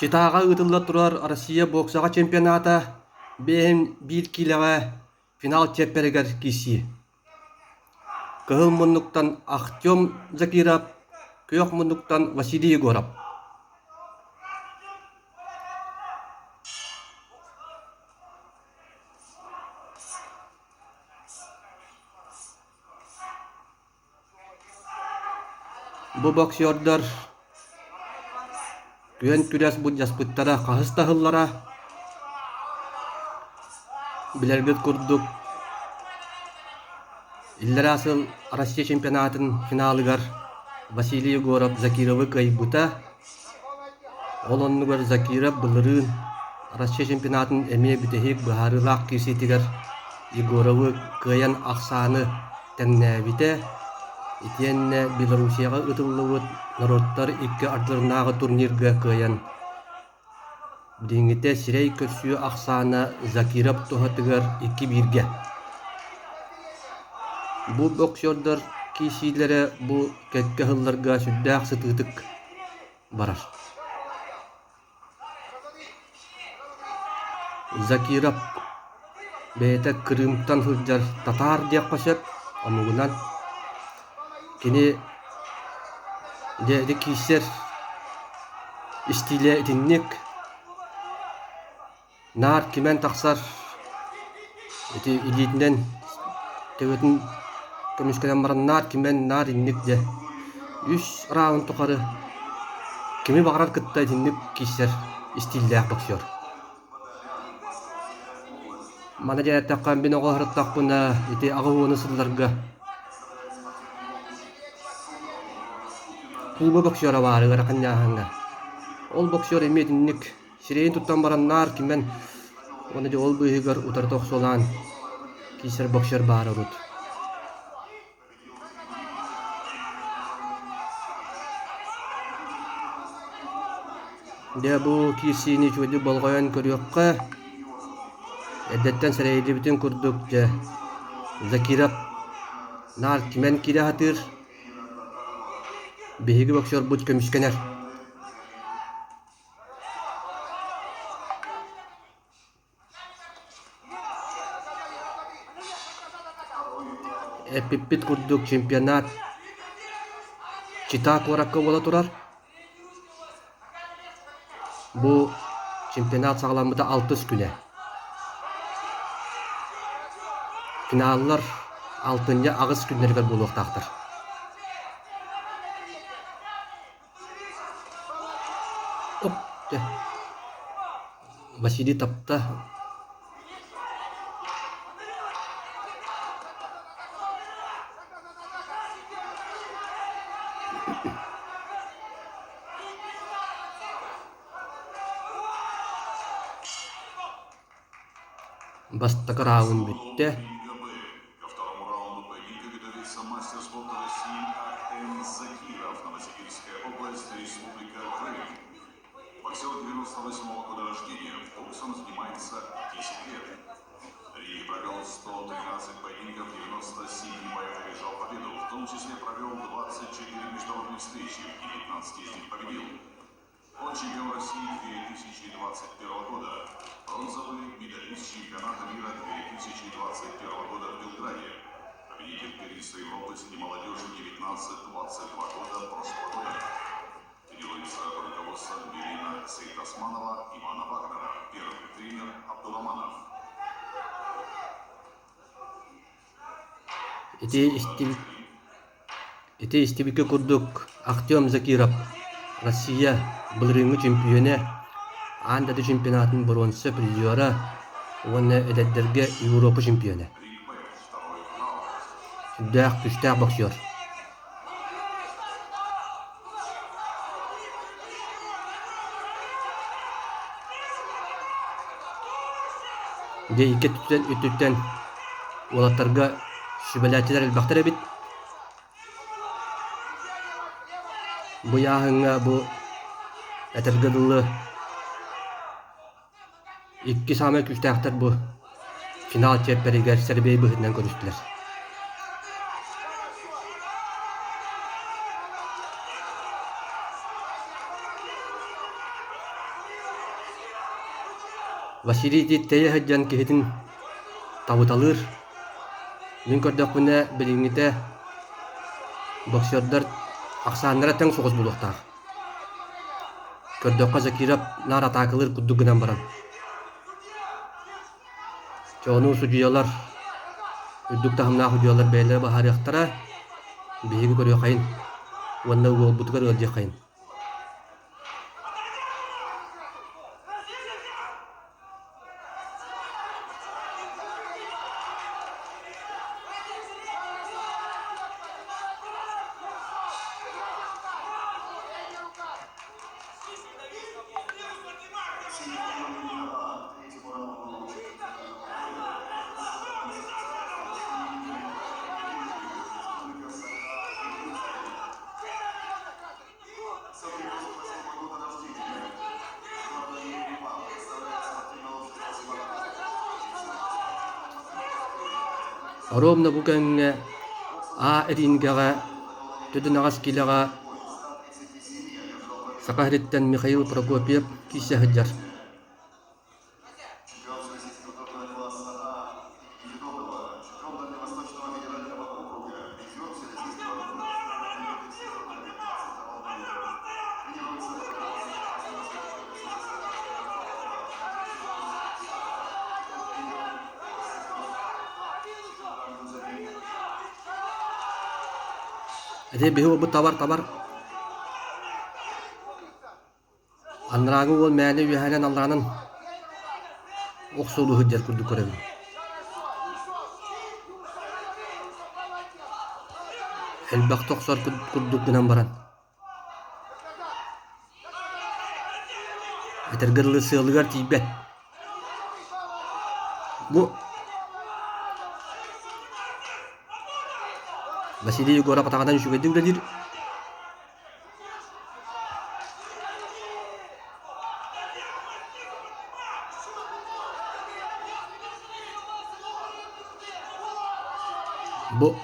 Читаға ытылла турар Россия боксаға чемпионата бейін 1 килоға финал чепперегер киси. Кыһыл мұннуктан Ахтем Закиров, күйок мұннуктан Василий Егоров. Бу боксердар күйен күрәс бұд jaspыттара қағыстағыллара білергіт күрдік. Иллер асыл Россия чемпионатын финалыгар Василий Егоров Закировы кайбыта. Ол оннугар Закиров бұлырын Россия чемпионатын әме бітехек бұхарылақ кесетігер Егоровы кайан ақсаны тәннәбіте. Итенне Белоруссияға ытыллыбыт народтар икки артларынағы турнирге кайан. Диңите сирей көрсүйі ақсаны Закиров тұхатыгар 2-1-ге. Бу боксердар кисилері бу кәкке хылларға сүддәқ сытытык барар. Закиров бәйті Крымтан хылжар татар дек қосып, онуғынан кені дәді кисер истиле етіннік нар кемен тақсар еті илетінен тәуетін көмішкенен баран нар кемен нар иннік де 3 раунд тұқары кеме бағарар кытта етіннік кисер истиле боксер. Мана жә таққан бен оғылырыттақ бұна еті ағуыны сылларға Кулба боксера бары гаракан яханга. Ол боксер эметинник сирейин туттан баран нар кимен оны же ол быйгар утар токсолан кисер боксер бары рут. Де бу кисини чуди болгоян көрөккө эдеттен сирейди бүтүн курдук же Закиров нар кимен кире хатыр Беги боксер будь көмішкенер. Эпиппит күрдік чемпионат Чита коракка бола турар. Бу чемпионат сағаламыда 6 күне. Финаллар 6-nya ағыз күнлерге болуқтақтыр. Василий тапта. Бастакы раунд бітті. Боксер 98-го года рождения, боксом занимается 10 лет. Рик провел 113 поединков, 97 боев одержал победу, в том числе провел 24 международных встречи, и 15 из них победил. Он чемпион России 2021 года, бронзовый медалист чемпионата мира 2021 года в Белграде, победитель первенства Европы среди молодежи 19-22 года прошлого года. Делается руководство Белина Сейтасманова, Ивана Вагнера, первый тренер Абдураманов. Ити истибике курдук Ахтем Закиров, Россия былырыңы чемпионы, андады чемпионатын бронза призера, оны эдәддерге Европа чемпионы. Сүддәк күштәк боксер. Де ике түттен олаттарға шүбәләтелер әлбақтар әбет. Бұ яғыңа бұ әтіргіділі 2 самай күштәқтір бұ финал чепперігер сәрбей бұхытынан көрістілер. Василий Титтея хаджан кихитин табыталыр. Мен көрдөк бүнэ билиңите боксердар аксааннара тең соғыс булуктаах. Көрдөкка Закиров нар атакылыр куддугунан баран. Чону судьялар үддүк тахымнаа судьялар бәйлер бахарыяктара биһиги көрүө кайын. Уонна уол бутугар ылдьы кайын. Оромна бугенге а эрингага төдүнагас килага Сакариттен Михаил Прокопьев кисе хаджар. Эде биху бу табар анрагы ол мәне үһәнен алланын оксулу хаджар курду көрөм. Элбак токсор курдук гынан баран. Этергерлы сыылыгар тийбет. Бу Василий Егоров атагадан шүгеді үлелер. Бу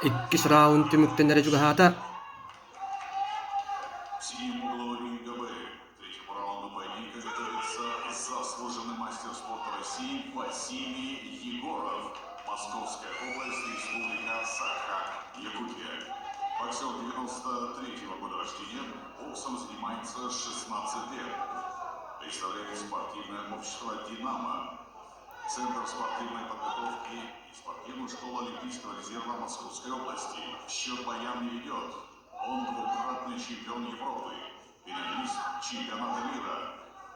иккис раунд түмүктенере жугахата. Синим углом ринга Б. Третьему раунду поединка готовится заслуженный мастер спорта России Василий Егоров. Московская область, Республика Саха-Якутия. Боксер 93-го года рождения, боксом занимается 16 лет. Представляет спортивное общество «Динамо». Центр спортивной подготовки и спортивную школу Олимпийского резерва Московской области. Счет боям не ведет. Он двукратный чемпион Европы, финалист чемпионата мира,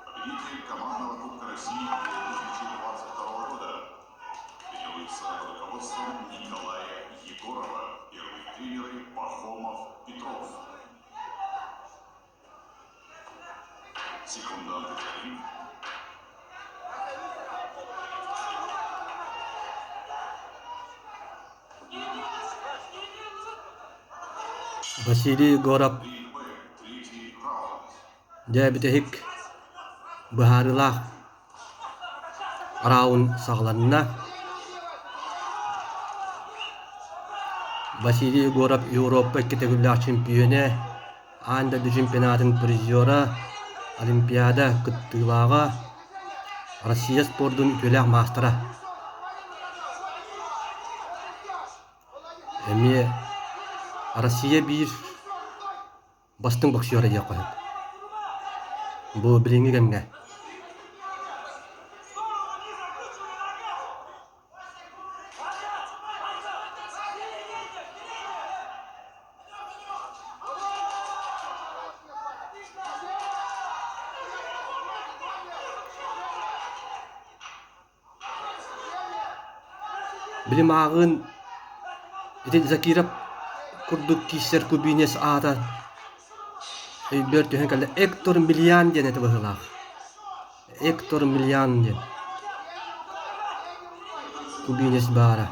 победитель командного Кубка России 2022 года. Тренируется под руководством Николая Егорова. Первые тренеры Пахомов, Петров. Секунданты Карим. Василий Егоров дәбитехик бахарылах раунд сағланына. Василий Егоров Европа категория чемпионы, анда чемпионатын призера, Олимпиада кыттылага, Россия спортун төлөк мастера. Эми Россия bir бастың боксеры деп коет. Бу билиңи кемге? Билим агын Закиров курдук кисер кубинес ата өйбөр төһөн калда Эктор миллион ден эте быһылаах. Эктор миллион ден кубинес бара.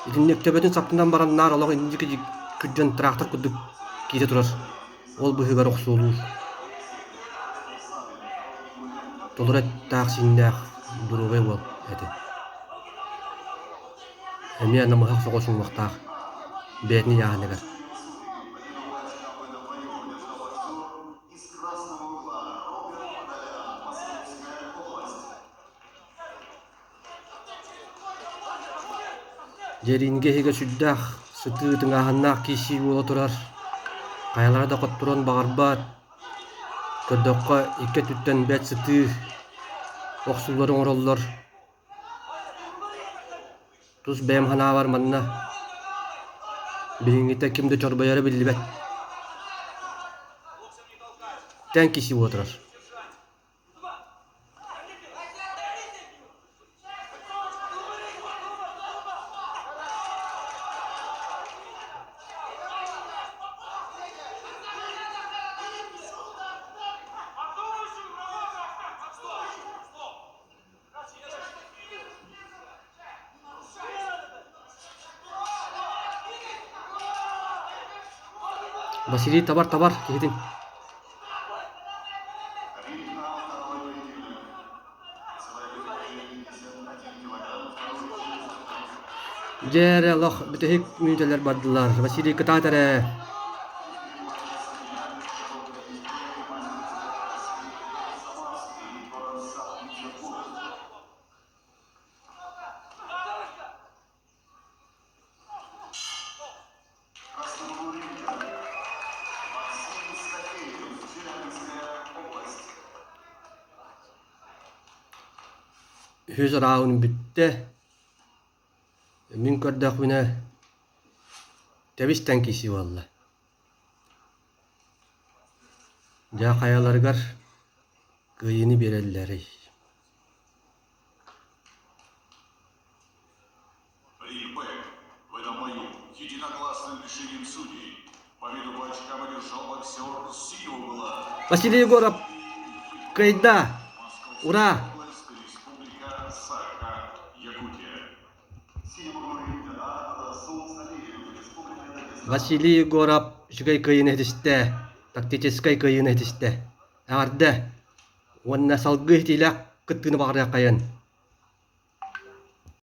Идиннек төбөтүн саптынан баран нар олог индики күддөн трактор курдук кисе турар. Ол быһыгар оксулуу. толурат тааксиннаах дуругай бол эти. Эми анамахак сокошун вактаах бетни яанагар. Жеринге хеге сүддах сытыы тыңаһаннаах киси уола турар. Каялара да коттурон багарбат. Көрдөккө икке түттен бет сытыы оксулларын ороллор. Тус бэм ханаабар манна. Бириңите кимди чорбайары биллибет. Тен киси уола турар. Василий табар кихитин. Жере лох битехик мүнтелер бардылар. Василий кытаатаре. Hyös raun bitte. Min kördak minä tevistän kisi valla. Ja kayalargar kıyını berelleri. Рильбек в этом бою единогласным решением судей победу по очкам одержал боксер Сиюгла. Василий Егоров. Кайда. Ура. Республика Саха, Якутия. Василий Егоров шугай кıyını etişte. Тактическай кıyını etişte. Ağırda. Онна салгы etile kıttığını bağırya kayan.